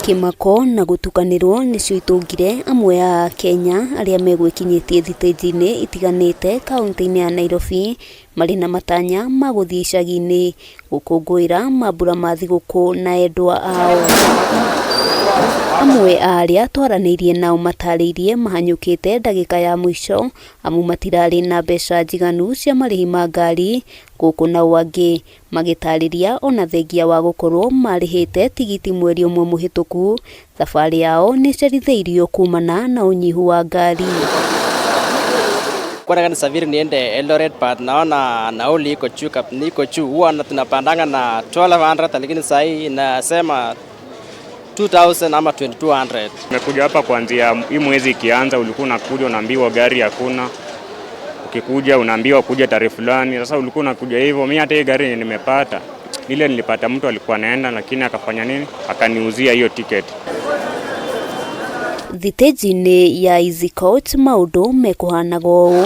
Kimako na gutukanirwo nicio itungire amwe a Kenya aria megwikinyitie thitĩnji-inĩ itiganĩte kaunti-inĩ ya Nairobi marĩ na matanya ma gũthiĩ icagi-inĩ gũkũngũĩra mambura ma thigũkũ na endwa ao. Amwe a aria twaranĩirie nao matarĩirie mahanyũkĩte ndagĩka ya mũico amu matirarĩ na mbeca njiganu cia marĩhi ma ngari, gũkũ nao angĩ magĩtarĩria ona thengia wa gũkorwo marĩhĩte tigiti mweri ũmwe mũhĩtũku, thabarĩ yao nĩcerithĩirio kumana na ũnyihu wa ngari. Kwa nisafiri niende Eldoret but naona nauli iko juu, huwa tunapandanga na 1200 lakini sasa hii nasema 2000 ama 2200. Nimekuja hapa kuanzia hii mwezi ikianza, ulikuwa unakuja unaambiwa gari hakuna. Ukikuja unaambiwa kuja tarehe fulani. Sasa ulikuwa unakuja hivyo. Mimi hata hii gari nimepata. Ile nilipata mtu alikuwa anaenda lakini akafanya nini? Akaniuzia hiyo tiketi. Thitĩnji-inĩ ya Easy Coach maũndũ mekuhanaga ũũ.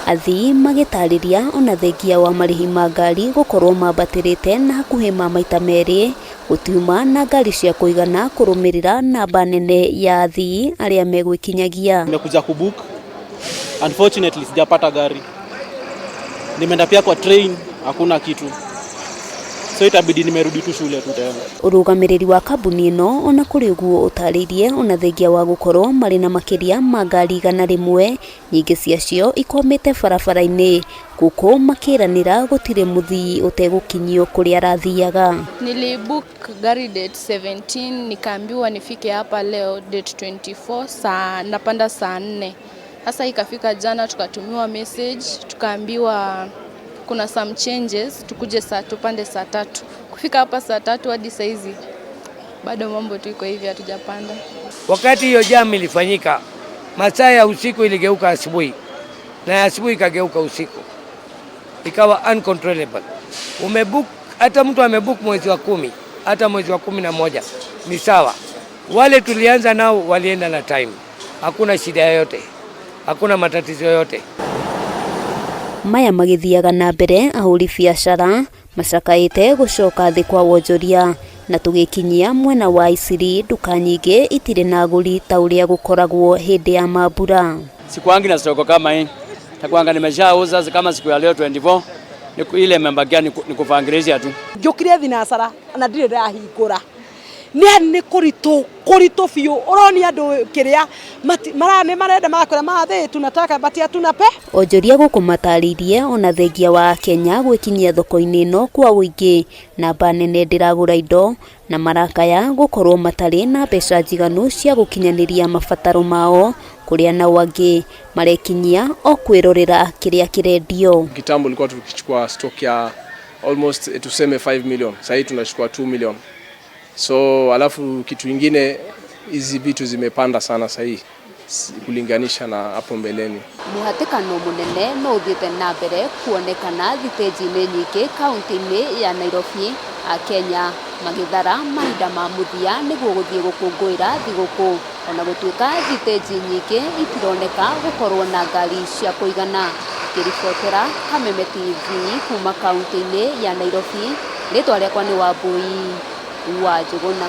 Athii magĩtarĩria ona thengia wa marĩhi ma ngari gũkorwo mambatĩrĩte na hakuhĩ ma maita merĩ, gũtiuma na ngari cia kũigana kũrũmĩrĩra namba nene ya athii arĩa megwĩkinyagia. Nimekuja kubook. Unfortunately sijapata gari. Nimeenda pia kwa train, hakuna kitu. So itabidi nimerudi tu shule tu tena. Ũrũgamĩrĩri wa kambuni ĩno ona kũrĩ ũguo ũtarĩirie ona thengia wa gũkorwo marĩ na makĩria ma ngari 100 nyingĩ ciacio ikomete barabara-inĩ, gũkũ makĩranĩra gũtirĩ mũthii ũtegũkinyio kũrĩa arathiaga. Nilibook gari date 17 nikaambiwa nifike hapa leo date 24 napanda saa 4. Sasa ikafika jana tukatumiwa message tukaambiwa kuna some changes tukuje tupande saa 3. Kufika hapa saa 3 hadi saa hizi bado mambo tu iko hivi, hatujapanda. Wakati hiyo jam ilifanyika, masaa ya usiku iligeuka asubuhi na asubuhi ikageuka usiku, ikawa uncontrollable. Umebook, hata mtu amebook mwezi wa 10 hata mwezi wa 11 ni sawa. Wale tulianza nao walienda na time, hakuna shida yoyote, hakuna matatizo yoyote. Maya magĩthiaga na mbere ahũri biacara macakaĩte gũcoka thĩ kwa wonjoria, na tũgĩkinyia mwena wa Isiri nduka nyingĩ itirĩ na agũri ta ũrĩa gũkoragwo hĩndĩ ya mambura. Sikuangi na soko kama hii. Takuanga nimeshauza kama siku ya leo 24. Ile membakia ni kufangirizia tu. Njũkire thinasara na ndirĩ ndahingũra. Nĩ kũritũ biũ, ũroni andũ kĩrĩa marenda makwĩra mathĩ tunataka batia tunape. Onjoria gũkũ matarĩirie ona thengia wa Kenya gwĩkinyia thoko-inĩ ĩno kwa ũingĩ, namba nene ndĩragũra indo na marakaya gũkorwo matarĩ na mbeca njiganu cia gũkinyanĩria mabataro mao, kũrĩa nao angĩ marekinyia o kwĩrorera kĩrĩa kĩrendio. Kitambo ilikuwa tukichukua stock ya almost tuseme 5 million, sasa hivi tunachukua 2 million. So alafu kitu ingine, hizi vitu zimepanda sana sasa hivi kulinganisha na hapo mbeleni. Mũhatĩkano mũnene no ũthiĩte na mbere kuonekana thitĩnji-inĩ nyingĩ kaunti-inĩ ya Nairobi, a Kenya magĩthara mahinda ma mũthia nĩguo gũthiĩ gũkũngũĩra thigũkũ, ona gũtuĩka thitĩnji nyingĩ itironeka gũkorwo na ngari cia kũigana. Ngĩribotera Kameme TV kuma kaunti-inĩ ya Nairobi, rĩtwa rĩakwa nĩ Wambui wa Njũgũna.